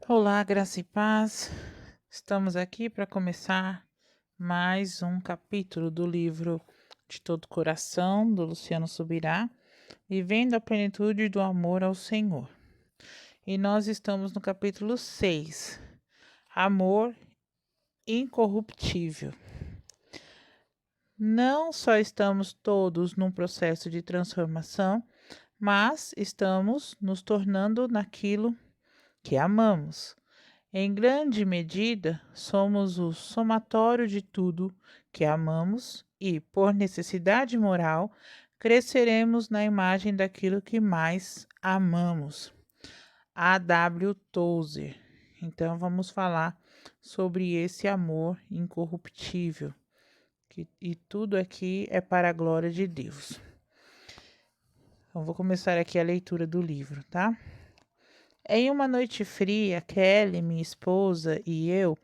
Olá, graça e paz. Estamos aqui para começar mais um capítulo do livro De Todo Coração, do Luciano Subirá, Vivendo a Plenitude do Amor ao Senhor. E nós estamos no capítulo 6, Amor Incorruptível. Não só estamos todos num processo de transformação, mas estamos nos tornando naquilo que amamos. Em grande medida, somos o somatório de tudo que amamos e, por necessidade moral, cresceremos na imagem daquilo que mais amamos. A.W. Tozer. Então, vamos falar sobre esse amor incorruptível, e tudo aqui é para a glória de Deus. Então, vou começar aqui a leitura do livro, tá? Em uma noite fria, Kelly, minha esposa, e eu,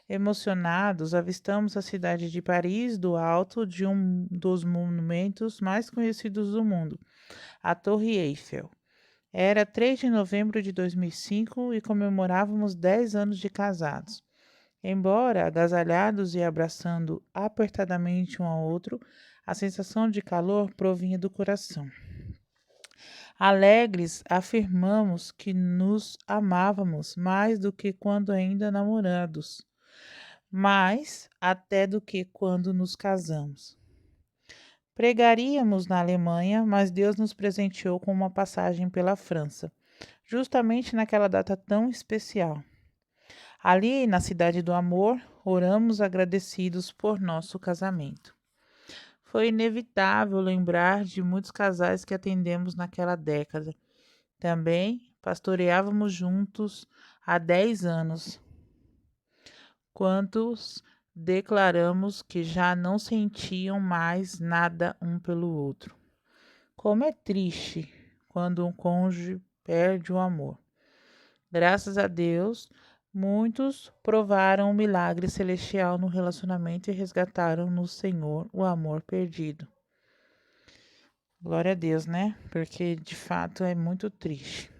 emocionados, avistamos a cidade de Paris do alto de um dos monumentos mais conhecidos do mundo, a Torre Eiffel. Era 3 de novembro de 2005 e comemorávamos 10 anos de casados. Embora agasalhados e abraçando apertadamente um ao outro, a sensação de calor provinha do coração. Alegres, afirmamos que nos amávamos mais do que quando ainda namorados, mais até do que quando nos casamos. Pregaríamos na Alemanha, mas Deus nos presenteou com uma passagem pela França, justamente naquela data tão especial. Ali, na Cidade do Amor, oramos agradecidos por nosso casamento. Foi inevitável lembrar de muitos casais que atendemos naquela década. Também pastoreávamos juntos há 10 anos. Quantos declaramos que já não sentiam mais nada um pelo outro. Como é triste quando um cônjuge perde o amor. Graças a Deus, muitos provaram o milagre celestial no relacionamento e resgataram no Senhor o amor perdido. Glória a Deus, né? Porque de fato é muito triste.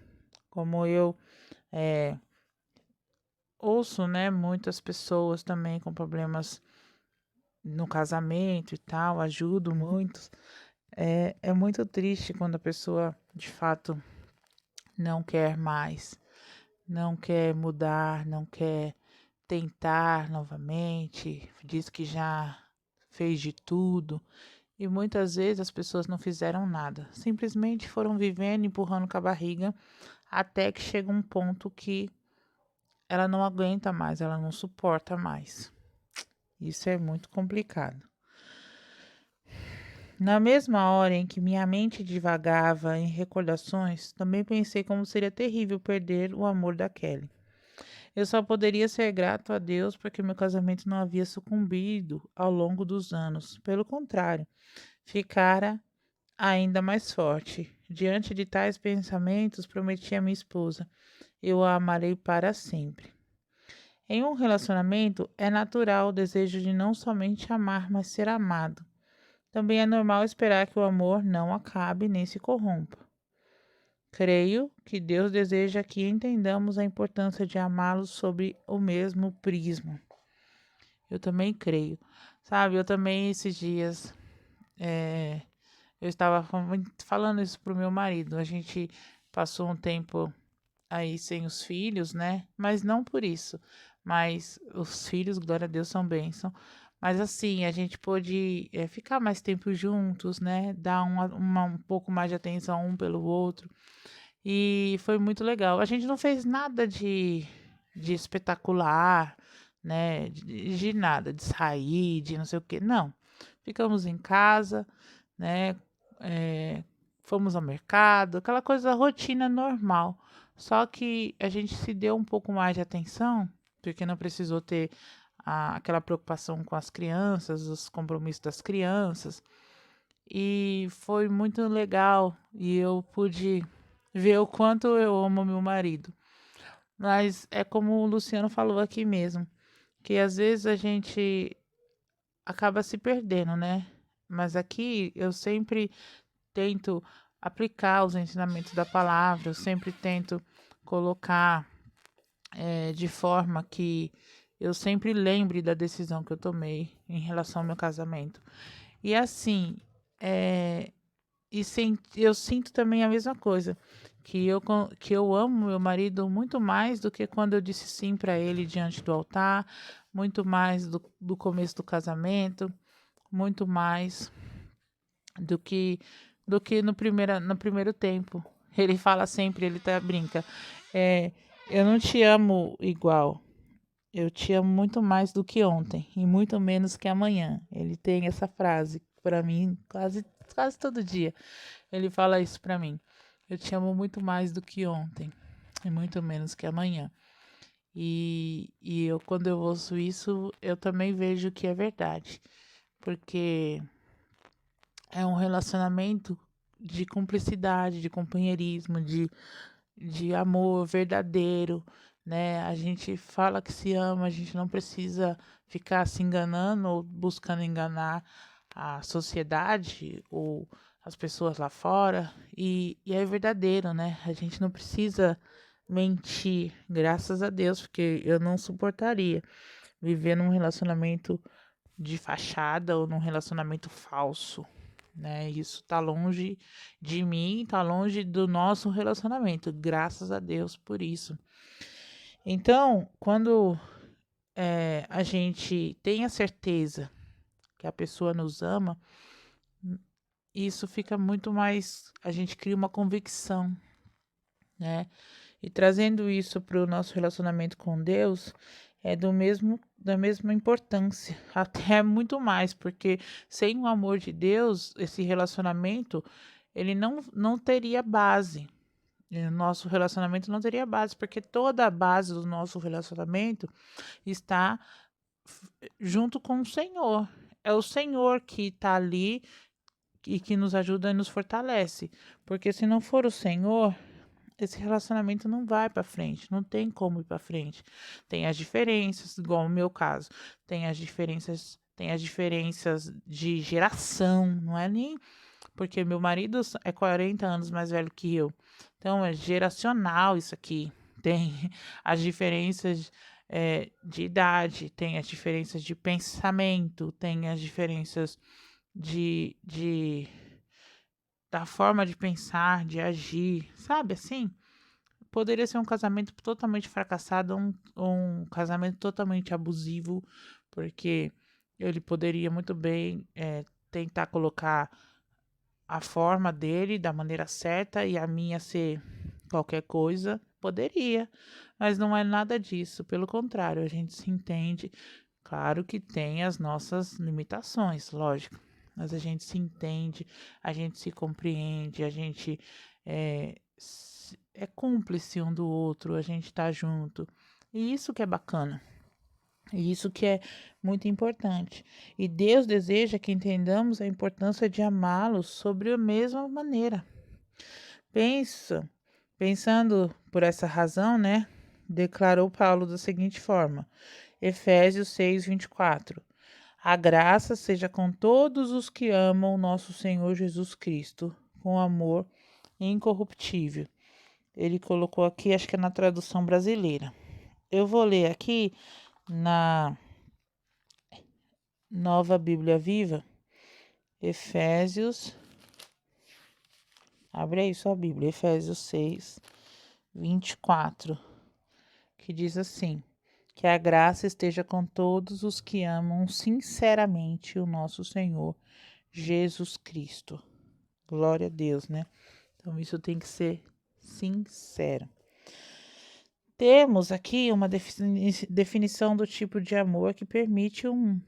Como eu ouço, né, muitas pessoas também com problemas no casamento e tal, ajudo muitos. É muito triste quando a pessoa de fato não quer mais, não quer mudar, não quer tentar novamente, diz que já fez de tudo. E muitas vezes as pessoas não fizeram nada, simplesmente foram vivendo, empurrando com a barriga, até que chega um ponto que ela não aguenta mais, ela não suporta mais. Isso é muito complicado. Na mesma hora em que minha mente divagava em recordações, também pensei como seria terrível perder o amor da Kelly. Eu só poderia ser grato a Deus porque meu casamento não havia sucumbido ao longo dos anos. Pelo contrário, ficara ainda mais forte. Diante de tais pensamentos, prometi a minha esposa: eu a amarei para sempre. Em um relacionamento, é natural o desejo de não somente amar, mas ser amado. Também é normal esperar que o amor não acabe nem se corrompa. Creio que Deus deseja que entendamos a importância de amá-lo sob o mesmo prisma. Eu também creio. Sabe, eu também esses dias, eh, eu estava falando isso pro meu marido. A gente passou um tempo aí sem os filhos, né? Mas não por isso. Mas os filhos, glória a Deus, são bênção. Mas assim, a gente pôde ficar mais tempo juntos, né? Dar um pouco mais de atenção um pelo outro. E foi muito legal. A gente não fez nada de espetacular, né? De nada, de sair, de não sei o quê. Não. Ficamos em casa, né? eh, Fomos ao mercado, aquela coisa, rotina normal. Só que a gente se deu um pouco mais de atenção, porque não precisou ter aquela preocupação com as crianças, os compromissos das crianças. E foi muito legal. E eu pude ver o quanto eu amo meu marido. Mas é como o Luciano falou aqui mesmo, que às vezes a gente acaba se perdendo, né? Mas aqui eu sempre tento aplicar os ensinamentos da palavra, eu sempre tento colocar de forma que eu sempre lembre da decisão que eu tomei em relação ao meu casamento. E assim, eh, eu sinto também a mesma coisa, que eu amo meu marido muito mais do que quando eu disse sim para ele diante do altar, muito mais do começo do casamento, muito mais do que no primeiro tempo. Ele fala sempre, ele até brinca, eh, eu não te amo igual, eu te amo muito mais do que ontem e muito menos que amanhã. Ele tem essa frase para mim quase todo dia. Ele fala isso para mim. Eu te amo muito mais do que ontem e muito menos que amanhã. E eu, quando eu ouço isso, eu também vejo que é verdade, porque é um relacionamento de cumplicidade, de companheirismo, de amor verdadeiro, né? A gente fala que se ama, a gente não precisa ficar se enganando ou buscando enganar a sociedade ou as pessoas lá fora. E é verdadeiro, né? A gente não precisa mentir, graças a Deus, porque eu não suportaria viver num relacionamento de fachada ou num relacionamento falso, né? Isso tá longe de mim, tá longe do nosso relacionamento. Graças a Deus por isso. Então, quando a gente tem a certeza que a pessoa nos ama, isso fica muito mais. A gente cria uma convicção, né? E trazendo isso para o nosso relacionamento com Deus, é da mesma importância, até muito mais, porque sem o amor de Deus, esse relacionamento, ele não teria base. O nosso relacionamento não teria base, porque toda a base do nosso relacionamento está junto com o Senhor. É o Senhor que está ali e que nos ajuda e nos fortalece. Porque se não for o Senhor, esse relacionamento não vai para frente, não tem como ir para frente. Tem as diferenças, igual no meu caso, tem as diferenças de geração, não é nem porque meu marido é 40 anos mais velho que eu. Então é geracional isso aqui. Tem as diferenças de idade, tem as diferenças de pensamento, tem as diferenças de da forma de pensar, de agir, sabe assim? Poderia ser um casamento totalmente fracassado ou um casamento totalmente abusivo, porque ele poderia muito bem tentar colocar a forma dele da maneira certa e a minha ser qualquer coisa. Poderia, mas não é nada disso. Pelo contrário, a gente se entende. Claro que tem as nossas limitações, lógico, mas a gente se entende, a gente se compreende, a gente é cúmplice um do outro, a gente tá junto. E isso que é bacana. E isso que é muito importante. E Deus deseja que entendamos a importância de amá-lo sobre a mesma maneira. Pensa, pensando por essa razão, né? Declarou Paulo da seguinte forma: Efésios 6:24. A graça seja com todos os que amam nosso Senhor Jesus Cristo, com amor incorruptível. Ele colocou aqui, acho que é na tradução brasileira. Eu vou ler aqui na Nova Bíblia Viva, Efésios. Abre aí sua Bíblia, Efésios 6:24, que diz assim: que a graça esteja com todos os que amam sinceramente o nosso Senhor Jesus Cristo. Glória a Deus, né? Então isso tem que ser sincero. Temos aqui uma definição do tipo de amor que permite um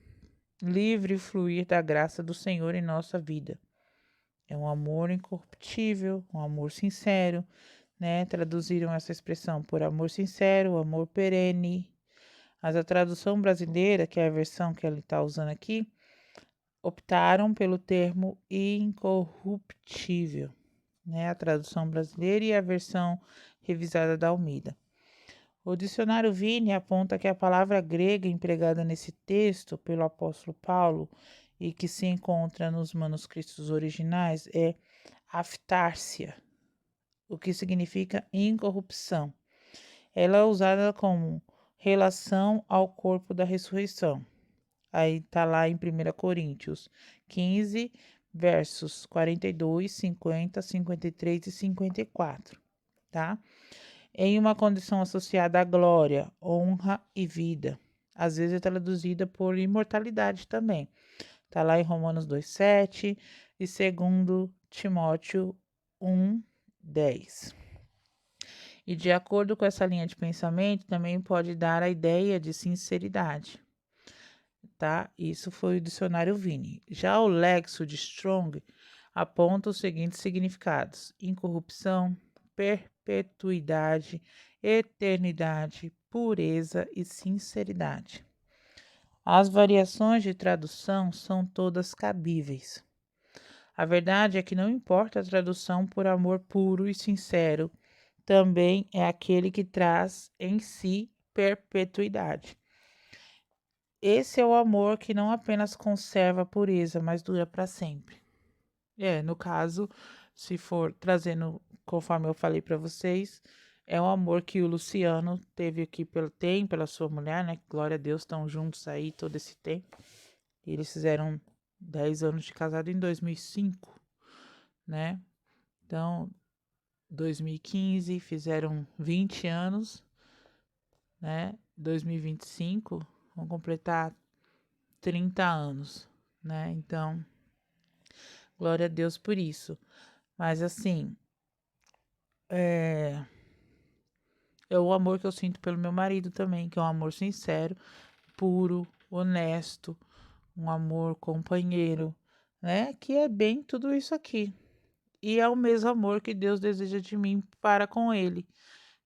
livre fluir da graça do Senhor em nossa vida. É um amor incorruptível, um amor sincero, né? Traduziram essa expressão por amor sincero, amor perene. Mas a tradução brasileira, que é a versão que ele está usando aqui, optaram pelo termo incorruptível, né? A tradução brasileira e a versão revisada da Almeida. O dicionário Vini aponta que a palavra grega empregada nesse texto pelo apóstolo Paulo e que se encontra nos manuscritos originais é aftárcia, o que significa incorrupção. Ela é usada como relação ao corpo da ressurreição. Aí tá lá em 1 Coríntios 15, versos 42, 50, 53 e 54, tá? Em uma condição associada à glória, honra e vida. Às vezes é traduzida por imortalidade também. Tá lá em Romanos 2:7 e 2 Timóteo 1:10. E de acordo com essa linha de pensamento, também pode dar a ideia de sinceridade, tá? Isso foi o dicionário Vini. Já o Lexo de Strong aponta os seguintes significados: incorrupção, perpetuidade, eternidade, pureza e sinceridade. As variações de tradução são todas cabíveis. A verdade é que não importa a tradução, por amor puro e sincero, também é aquele que traz em si perpetuidade. Esse é o amor que não apenas conserva a pureza, mas dura para sempre. No caso, se for trazendo, conforme eu falei para vocês, é um amor que o Luciano tem pela sua mulher, né? Glória a Deus, estão juntos aí todo esse tempo. E eles fizeram 10 anos de casado em 2005, né? Então, 2015 fizeram 20 anos, né? 2025 vão completar 30 anos, né? Então, glória a Deus por isso. Mas assim, é o amor que eu sinto pelo meu marido também, que é um amor sincero, puro, honesto, um amor companheiro, né? Que é bem tudo isso aqui. E é o mesmo amor que Deus deseja de mim para com ele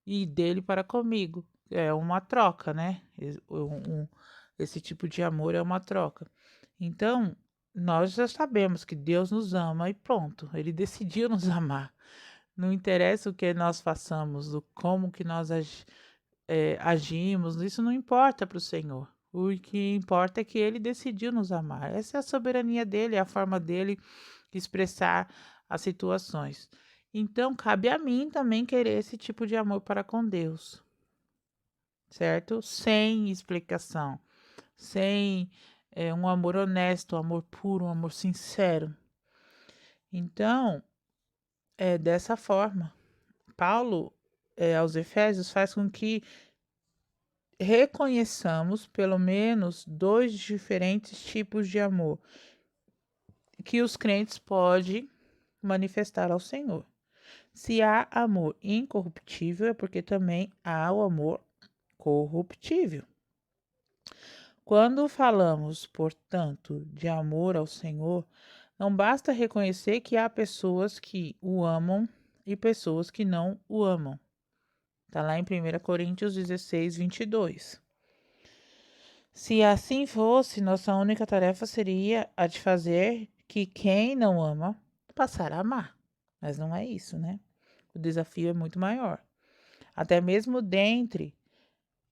e dele para comigo. É uma troca, né? Esse tipo de amor é uma troca. Então, nós já sabemos que Deus nos ama e pronto, ele decidiu nos amar. Não interessa o que nós façamos, como que nós agimos, isso não importa para o Senhor. O que importa é que ele decidiu nos amar. Essa é a soberania dele, é a forma dele de expressar as situações. Então, cabe a mim também querer esse tipo de amor para com Deus, certo? Sem explicação, sem um amor honesto, um amor puro, um amor sincero. Então, é dessa forma. Paulo, aos Efésios, faz com que reconheçamos pelo menos 2 diferentes tipos de amor que os crentes podem manifestar ao Senhor. Se há amor incorruptível, é porque também há o amor corruptível. Quando falamos, portanto, de amor ao Senhor, não basta reconhecer que há pessoas que o amam e pessoas que não o amam. Está lá em 1 Coríntios 16, 22. Se assim fosse, nossa única tarefa seria a de fazer que quem não ama passar a amar. Mas não é isso, né? O desafio é muito maior. Até mesmo dentre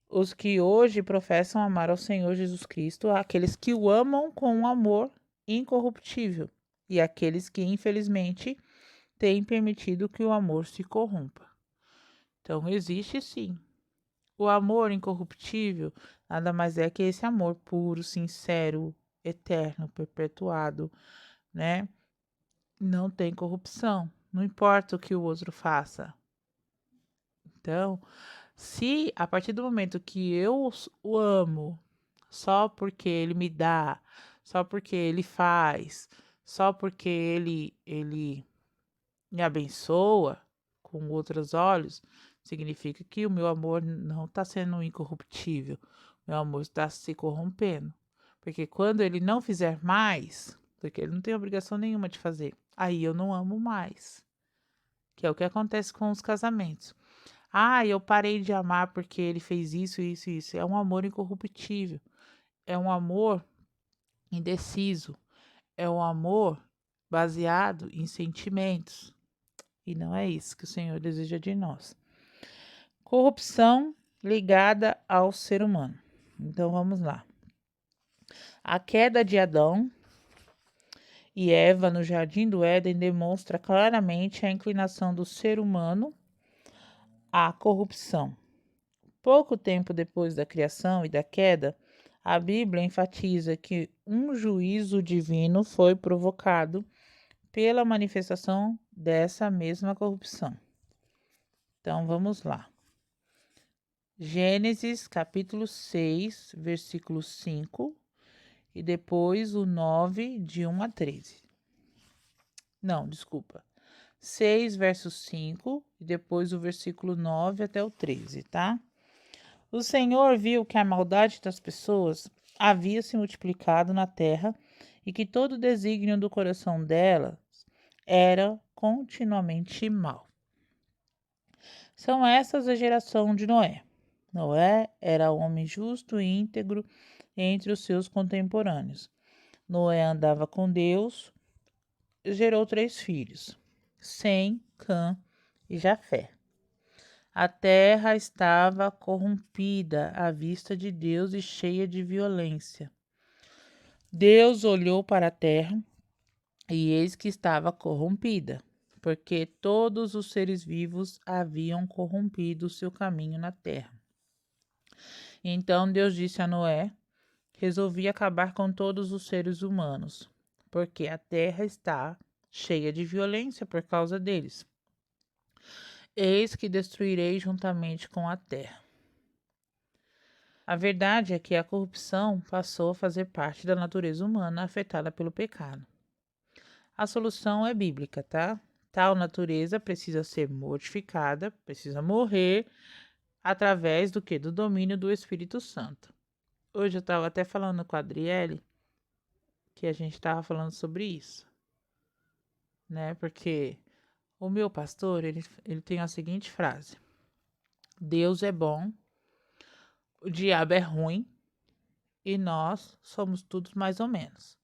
os que hoje professam amar ao Senhor Jesus Cristo, há aqueles que o amam com um amor incorruptível e aqueles que, infelizmente, têm permitido que o amor se corrompa. Então, existe sim. O amor incorruptível nada mais é que esse amor puro, sincero, eterno, perpetuado, né? Não tem corrupção, não importa o que o outro faça. Então, se a partir do momento que eu o amo só porque ele me dá, só porque ele faz, só porque ele me abençoa com outros olhos, significa que o meu amor não está sendo incorruptível. Meu amor está se corrompendo. Porque quando ele não fizer mais, porque ele não tem obrigação nenhuma de fazer, aí eu não amo mais. Que é o que acontece com os casamentos. Eu parei de amar porque ele fez isso, isso, isso. É um amor incorruptível. É um amor indeciso. É um amor baseado em sentimentos. E não é isso que o Senhor deseja de nós. Corrupção ligada ao ser humano. Então vamos lá. A queda de Adão e Eva no Jardim do Éden demonstra claramente a inclinação do ser humano à corrupção. Pouco tempo depois da criação e da queda, a Bíblia enfatiza que um juízo divino foi provocado pela manifestação dessa mesma corrupção. Então vamos lá. Gênesis capítulo 6, versículo 5 e depois o 9, de 1 a 13. Não, desculpa. 6, verso 5 e depois o versículo 9 até o 13, tá? O Senhor viu que a maldade das pessoas havia se multiplicado na terra e que todo o desígnio do coração delas era continuamente mau. São essas a geração de Noé. Noé era homem justo e íntegro entre os seus contemporâneos. Noé andava com Deus e gerou 3 filhos, Sem, Cã e Jafé. A terra estava corrompida à vista de Deus e cheia de violência. Deus olhou para a terra e eis que estava corrompida, porque todos os seres vivos haviam corrompido o seu caminho na terra. Então Deus disse a Noé: resolvi acabar com todos os seres humanos, porque a terra está cheia de violência por causa deles. Eis que destruirei juntamente com a terra. A verdade é que a corrupção passou a fazer parte da natureza humana afetada pelo pecado. A solução é bíblica, tá? Tal natureza precisa ser mortificada, precisa morrer através do que? Do domínio do Espírito Santo. Hoje eu estava até falando com a Adriele que a gente estava falando sobre isso, né? Porque o meu pastor, ele tem a seguinte frase: Deus é bom, o diabo é ruim e nós somos todos mais ou menos.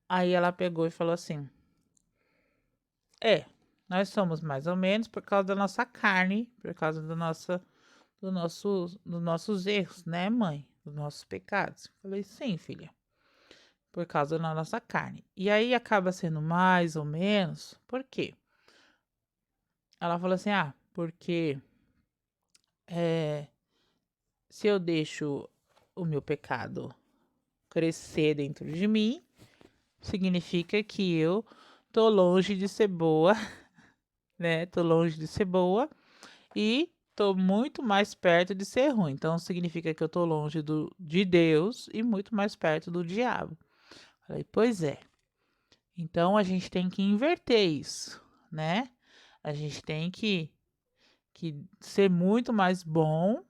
Aí ela pegou e falou assim: nós somos mais ou menos por causa da nossa carne, por causa dos nossos erros, né, mãe? Dos nossos pecados. Eu falei: sim, filha, por causa da nossa carne. E aí acaba sendo mais ou menos, por quê? Ela falou assim: porque se eu deixo o meu pecado crescer dentro de mim, significa que eu tô longe de ser boa, né? Tô longe de ser boa e tô muito mais perto de ser ruim. Então significa que eu tô longe de Deus e muito mais perto do diabo. Falei: pois é. Então a gente tem que inverter isso, né? A gente tem que ser muito mais bom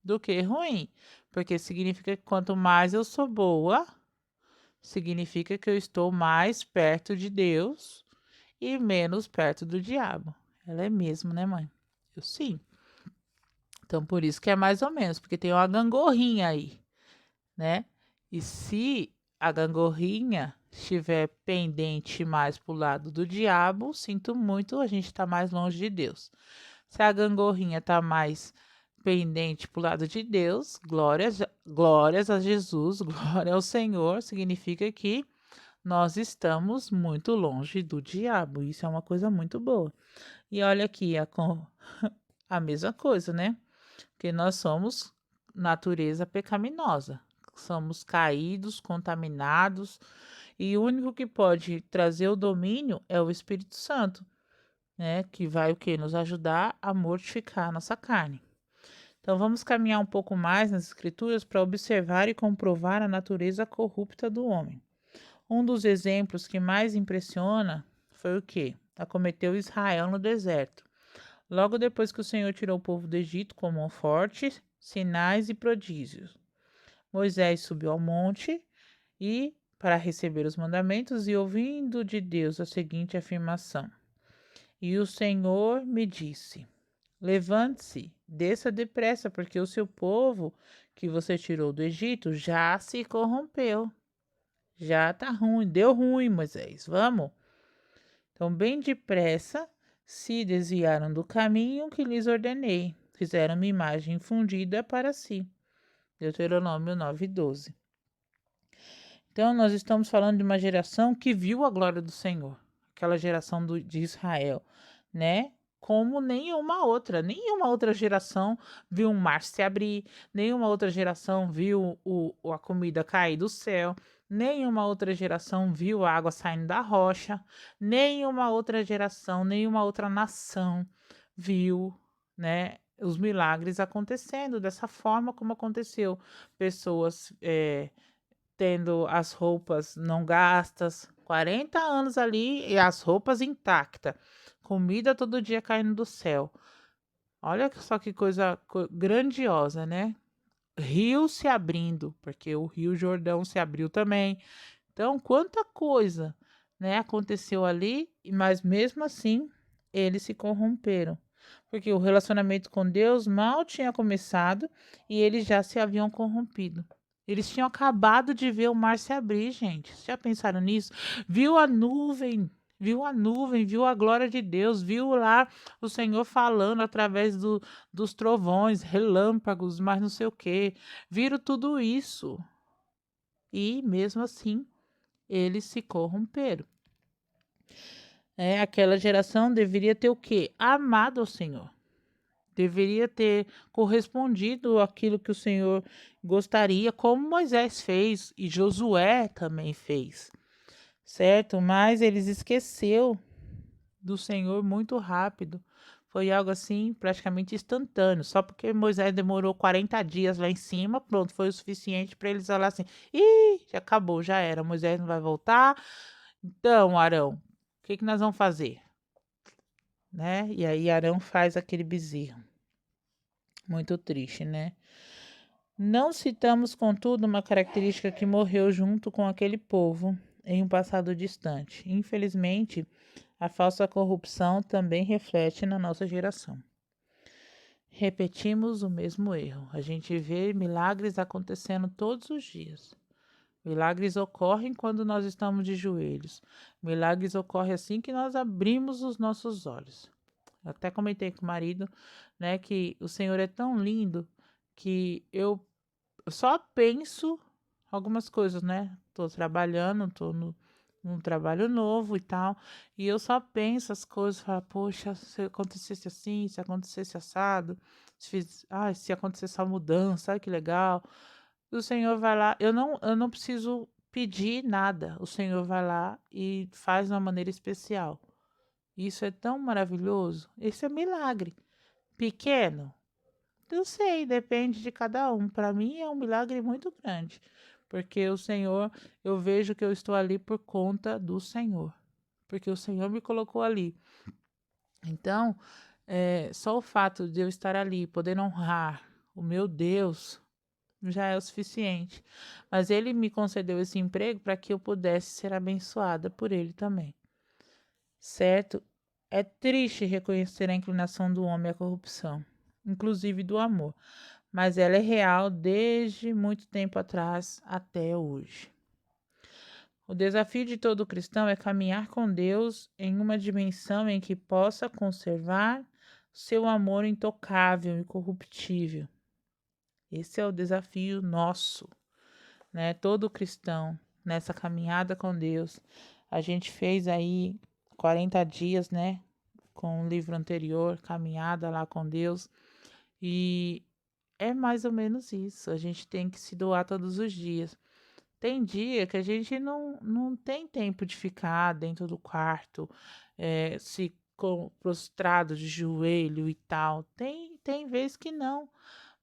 do que ruim, porque significa que quanto mais eu sou boa, significa que eu estou mais perto de Deus e menos perto do diabo. Ela é mesmo, né, mãe? Eu sim. Então por isso que é mais ou menos, porque tem uma gangorrinha aí, né? E se a gangorrinha estiver pendente mais para o lado do diabo, sinto muito, a gente está mais longe de Deus. Se a gangorrinha está mais pendente para o lado de Deus, glórias a Jesus, glória ao Senhor, significa que nós estamos muito longe do diabo. Isso é uma coisa muito boa. E olha aqui, a mesma coisa, né? Porque nós somos natureza pecaminosa. Somos caídos, contaminados, e o único que pode trazer o domínio é o Espírito Santo, né? Que vai o quê? Nos ajudar a mortificar a nossa carne. Então vamos caminhar um pouco mais nas Escrituras para observar e comprovar a natureza corrupta do homem. Um dos exemplos que mais impressiona foi o que acometeu Israel no deserto. Logo depois que o Senhor tirou o povo do Egito com mão forte, sinais e prodígios. Moisés subiu ao monte e para receber os mandamentos e ouvindo de Deus a seguinte afirmação: E o Senhor me disse: levante-se, desça depressa, porque o seu povo que você tirou do Egito já se corrompeu. Já tá ruim, deu ruim, Moisés. Vamos. Então, bem depressa, se desviaram do caminho que lhes ordenei. Fizeram uma imagem fundida para si. Deuteronômio 9:12. Então, nós estamos falando de uma geração que viu a glória do Senhor. Aquela geração de Israel, né? como nenhuma outra geração viu um mar se abrir, nenhuma outra geração viu a comida cair do céu, nenhuma outra geração viu a água saindo da rocha, nenhuma outra geração, nenhuma outra nação viu, né, os milagres acontecendo dessa forma como aconteceu. Pessoas, tendo as roupas não gastas, 40 anos ali e as roupas intactas, comida todo dia caindo do céu. Olha só que coisa grandiosa, né? Rio se abrindo, porque o Rio Jordão se abriu também. Então, quanta coisa, né, aconteceu ali, mas mesmo assim eles se corromperam, porque o relacionamento com Deus mal tinha começado e eles já se haviam corrompido. Eles tinham acabado de ver o mar se abrir, gente. Vocês já pensaram nisso? Viu a nuvem, viu a glória de Deus, viu lá o Senhor falando através dos trovões, relâmpagos, mas não sei o quê. Viram tudo isso. E mesmo assim, eles se corromperam. Aquela geração deveria ter o quê? Amado ao Senhor. Deveria ter correspondido àquilo que o Senhor gostaria, como Moisés fez e Josué também fez, certo? Mas eles esqueceu do Senhor muito rápido. Foi algo assim praticamente instantâneo. Só porque Moisés demorou 40 dias lá em cima, pronto, foi o suficiente para eles falar assim: ih, já acabou, já era. Moisés não vai voltar. Então, Arão, o que que nós vamos fazer? Né? E aí Arão faz aquele bezerro. Muito triste, né? Não citamos, contudo, uma característica que morreu junto com aquele povo em um passado distante. Infelizmente, a falsa corrupção também reflete na nossa geração. Repetimos o mesmo erro. A gente vê milagres acontecendo todos os dias. Milagres ocorrem quando nós estamos de joelhos. Milagres ocorrem assim que nós abrimos os nossos olhos. Eu até comentei com o marido, né, que o Senhor é tão lindo que eu só penso algumas coisas, né? Tô trabalhando, tô num trabalho novo e tal, e eu só penso as coisas, falo, poxa, se acontecesse assim, se acontecesse assado, se acontecesse a mudança, ai que legal. E o Senhor vai lá, eu não preciso pedir nada, o Senhor vai lá e faz de uma maneira especial. Isso é tão maravilhoso, esse é milagre. Pequeno? Eu sei, depende de cada um. Para mim é um milagre muito grande, porque o Senhor, eu vejo que eu estou ali por conta do Senhor, porque o Senhor me colocou ali. Então, só o fato de eu estar ali, poder honrar o meu Deus, já é o suficiente. Mas Ele me concedeu esse emprego para que eu pudesse ser abençoada por Ele também, certo? É triste reconhecer a inclinação do homem à corrupção, inclusive do amor, mas ela é real desde muito tempo atrás até hoje. O desafio de todo cristão é caminhar com Deus em uma dimensão em que possa conservar seu amor intocável e incorruptível. Esse é o desafio nosso, né? Todo cristão nessa caminhada com Deus. A gente fez aí 40 dias, né? Com o livro anterior, caminhada lá com Deus. E é mais ou menos isso. A gente tem que se doar todos os dias. Tem dia que a gente não tem tempo de ficar dentro do quarto, prostrado de joelho e tal. Tem vezes que não.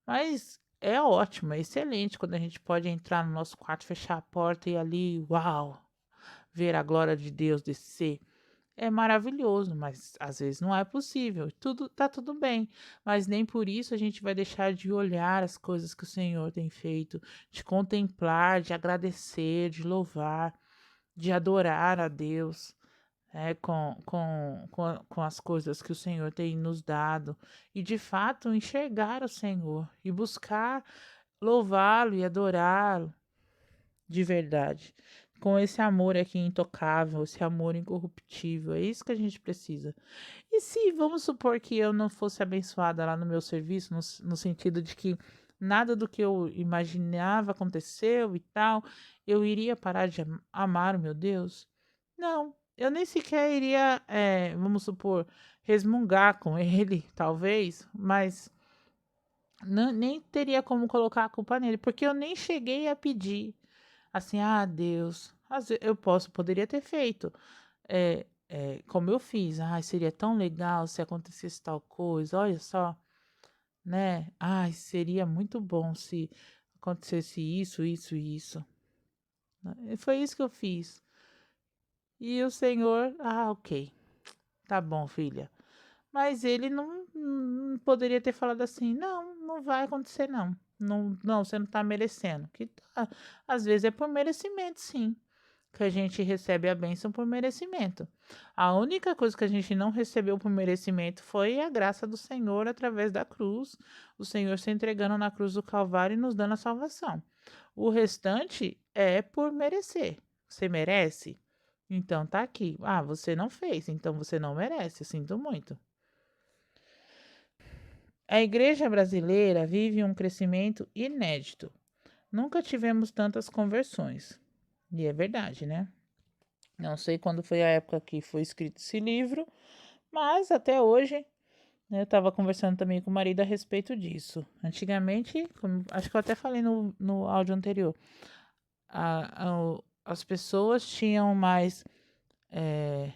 Mas é ótimo, é excelente quando a gente pode entrar no nosso quarto, fechar a porta e ali, uau, ver a glória de Deus descer. É maravilhoso, mas às vezes não é possível. Tudo bem, mas nem por isso a gente vai deixar de olhar as coisas que o Senhor tem feito, de contemplar, de agradecer, de louvar, de adorar a Deus, com as coisas que o Senhor tem nos dado e de fato enxergar o Senhor e buscar louvá-lo e adorá-lo de verdade, com esse amor aqui intocável, esse amor incorruptível. É isso que a gente precisa. E se vamos supor que eu não fosse abençoada lá no meu serviço, no sentido de que nada do que eu imaginava aconteceu e tal, eu iria parar de amar o meu Deus? Não. eu nem sequer iria, vamos supor, resmungar com ele, talvez, mas nem teria como colocar a culpa nele, porque eu nem cheguei a pedir, assim: "Ah, Deus", eu poderia ter feito, como eu fiz: "Ai, seria tão legal se acontecesse tal coisa, olha só, né, ai, seria muito bom se acontecesse isso, isso e isso", né. E foi isso que eu fiz. E o Senhor: "Ah, ok, tá bom, filha". Mas ele não poderia ter falado assim: "Não, não vai acontecer não. Não, você não tá merecendo", que tá, às vezes é por merecimento sim, que a gente recebe a bênção por merecimento. A única coisa que a gente não recebeu por merecimento foi a graça do Senhor através da cruz, o Senhor se entregando na cruz do Calvário e nos dando a salvação. O restante é por merecer. Você merece? Então tá aqui. Ah, você não fez, então você não merece, sinto muito. A igreja brasileira vive um crescimento inédito. Nunca tivemos tantas conversões. E é verdade, né? Não sei quando foi a época que foi escrito esse livro, mas até hoje, né, eu estava conversando também com o marido a respeito disso. Antigamente, acho que eu até falei no áudio anterior, as pessoas tinham mais, eh,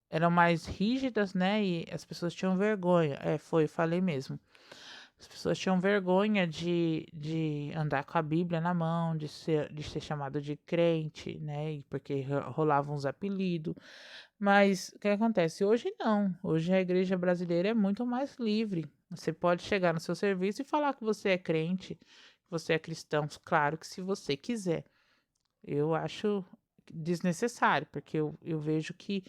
eram mais rígidas, né? E as pessoas tinham vergonha. Falei mesmo. As pessoas tinham vergonha de andar com a Bíblia na mão, de ser chamado de crente, né? Porque rolavam uns apelidos. Mas o que acontece? Hoje não. Hoje a igreja brasileira é muito mais livre. Você pode chegar no seu serviço e falar que você é crente, que você é cristão. Claro que se você quiser. Eu acho desnecessário, porque eu vejo que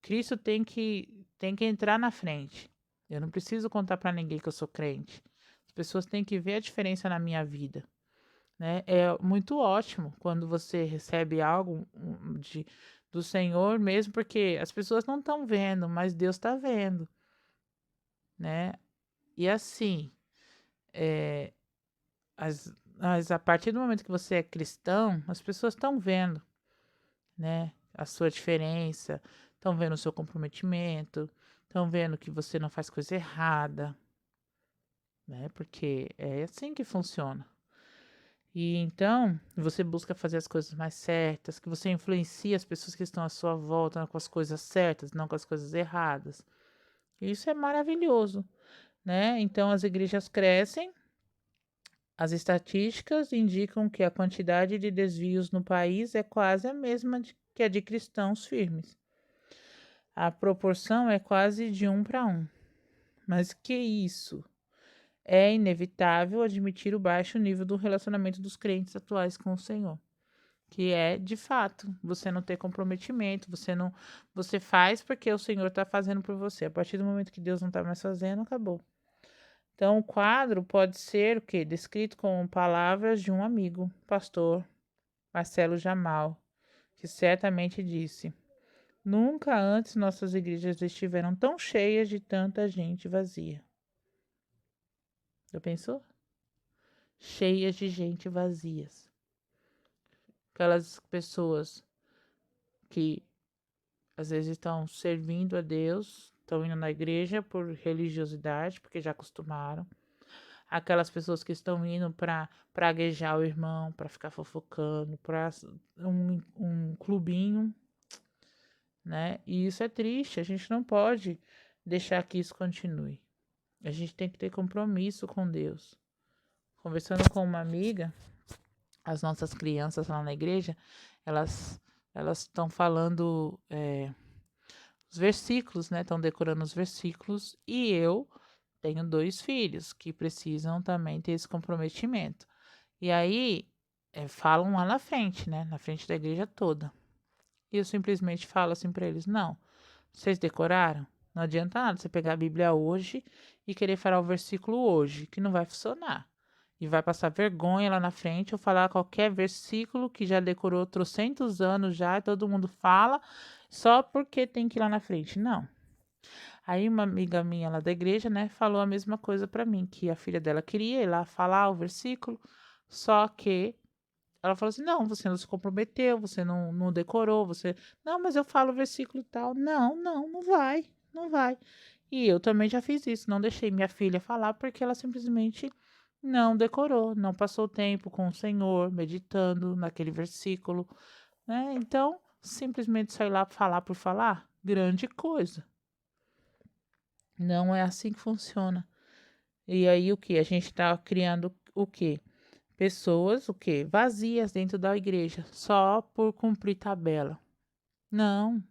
Cristo tem que entrar na frente. Eu não preciso contar para ninguém que eu sou crente. As pessoas têm que ver a diferença na minha vida, né? É muito ótimo quando você recebe algo do Senhor mesmo, porque as pessoas não estão vendo, mas Deus está vendo, né? E assim, é, a partir do momento que você é cristão, as pessoas estão vendo, né, a sua diferença, estão vendo o seu comprometimento, estão vendo que você não faz coisa errada, né? Porque é assim que funciona. E então, você busca fazer as coisas mais certas, que você influencia as pessoas que estão à sua volta com as coisas certas, não com as coisas erradas. Isso é maravilhoso, né? Então, as igrejas crescem, as estatísticas indicam que a quantidade de desvios no país é quase a mesma que a de cristãos firmes. A proporção é quase de 1 para 1. Mas que isso? É inevitável admitir o baixo nível do relacionamento dos crentes atuais com o Senhor, que é, de fato, você não ter comprometimento, você faz porque o Senhor está fazendo por você. A partir do momento que Deus não está mais fazendo, acabou. Então, o quadro pode ser o quê? Descrito com palavras de um amigo, pastor Marcelo Jamal, que certamente disse: "Nunca antes nossas igrejas estiveram tão cheias de tanta gente vazia." Já pensou? Cheias de gente vazias. Aquelas pessoas que às vezes estão servindo a Deus, estão indo na igreja por religiosidade, porque já acostumaram. Aquelas pessoas que estão indo para praguejar o irmão, para ficar fofocando, para um clubinho, né? E isso é triste, a gente não pode deixar que isso continue. A gente tem que ter compromisso com Deus. Conversando com uma amiga, as nossas crianças lá na igreja, elas estão falando os versículos, né? Estão decorando os versículos e eu tenho 2 filhos que precisam também ter esse comprometimento. E aí falam lá na frente, né? Na frente da igreja toda. E eu simplesmente falo assim para eles: não, vocês decoraram? Não adianta nada você pegar a Bíblia hoje e querer falar o versículo hoje, que não vai funcionar. E vai passar vergonha lá na frente ou falar qualquer versículo que já decorou trocentos anos já, e todo mundo fala, só porque tem que ir lá na frente. Não. Aí uma amiga minha lá da igreja, né, falou a mesma coisa para mim, que a filha dela queria ir lá falar o versículo, só que Ela falou assim: "Não, você não se comprometeu, você não decorou, você" "Não, mas eu falo o versículo e tal". "Não, não, não vai, não vai". E eu também já fiz isso, não deixei minha filha falar, porque ela simplesmente não decorou, não passou tempo com o Senhor, meditando naquele versículo, né. Então, simplesmente sair lá falar por falar, grande coisa. Não é assim que funciona. E aí o que? A gente está criando o quê? Pessoas, o quê? Vazias dentro da igreja, só por cumprir tabela. Não,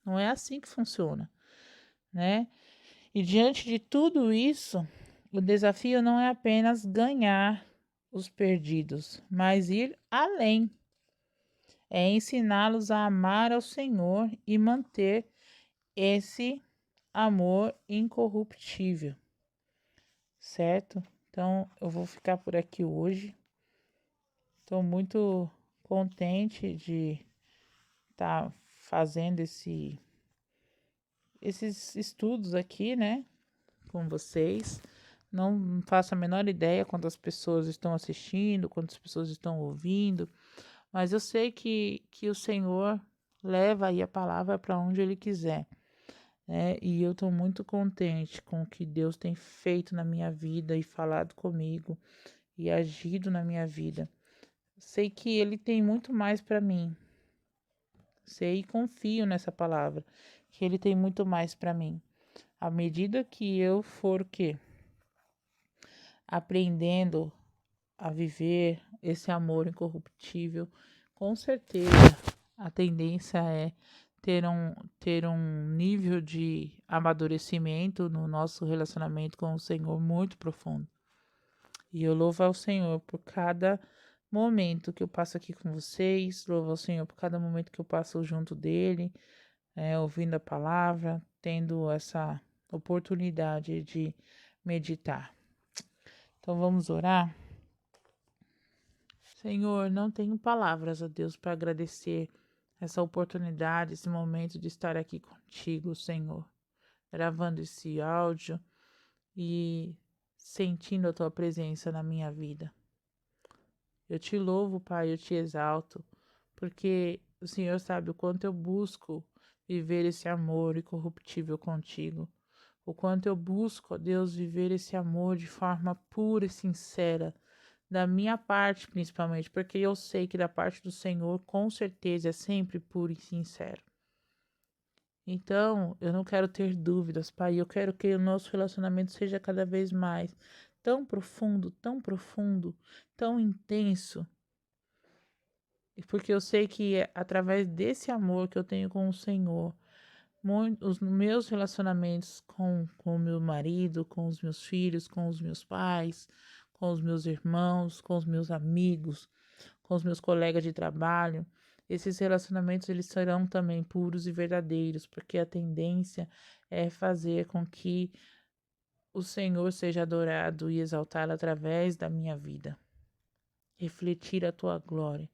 não é assim que funciona, né? E diante de tudo isso, o desafio não é apenas ganhar os perdidos, mas ir além. É ensiná-los a amar ao Senhor e manter esse amor incorruptível, certo? Então, eu vou ficar por aqui hoje. Estou muito contente de estar fazendo esses estudos aqui, né, com vocês. Não faço a menor ideia quantas pessoas estão assistindo, quantas pessoas estão ouvindo, mas eu sei que o Senhor leva aí a palavra para onde Ele quiser, né? E eu estou muito contente com o que Deus tem feito na minha vida e falado comigo e agido na minha vida. Sei que Ele tem muito mais para mim. Sei e confio nessa palavra, que Ele tem muito mais para mim. À medida que eu for o quê? Aprendendo a viver esse amor incorruptível, com certeza a tendência é ter um nível de amadurecimento no nosso relacionamento com o Senhor muito profundo. E eu louvo ao Senhor por cada momento que eu passo aqui com vocês, louvo ao Senhor por cada momento que eu passo junto dele, ouvindo a palavra, tendo essa oportunidade de meditar. Então vamos orar. Senhor, não tenho palavras, ó Deus, para agradecer essa oportunidade, esse momento de estar aqui contigo, Senhor, gravando esse áudio e sentindo a tua presença na minha vida. Eu te louvo, Pai, eu te exalto, porque o Senhor sabe o quanto eu busco viver esse amor incorruptível contigo, o quanto eu busco, ó Deus, viver esse amor de forma pura e sincera, da minha parte principalmente, porque eu sei que da parte do Senhor, com certeza, é sempre puro e sincero. Então, eu não quero ter dúvidas, Pai, eu quero que o nosso relacionamento seja cada vez mais tão profundo, tão intenso, porque eu sei que é através desse amor que eu tenho com o Senhor, os meus relacionamentos com o meu marido, com os meus filhos, com os meus pais, com os meus irmãos, com os meus amigos, com os meus colegas de trabalho, esses relacionamentos eles serão também puros e verdadeiros, porque a tendência é fazer com que o Senhor seja adorado e exaltado através da minha vida, refletir a tua glória.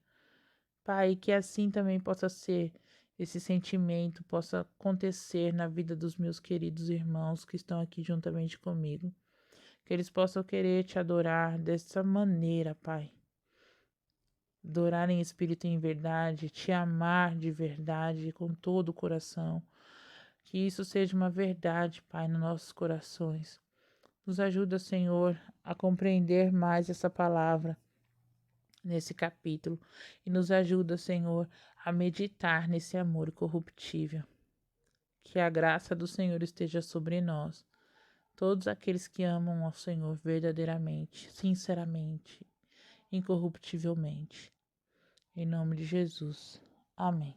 Pai, que assim também possa ser, esse sentimento possa acontecer na vida dos meus queridos irmãos que estão aqui juntamente comigo. Que eles possam querer te adorar dessa maneira, Pai. Adorar em espírito e em verdade, te amar de verdade com todo o coração. Que isso seja uma verdade, Pai, nos nossos corações. Nos ajuda, Senhor, a compreender mais essa palavra nesse capítulo e nos ajuda, Senhor, a meditar nesse amor corruptível. Que a graça do Senhor esteja sobre nós, todos aqueles que amam ao Senhor verdadeiramente, sinceramente, incorruptivelmente. Em nome de Jesus. Amém.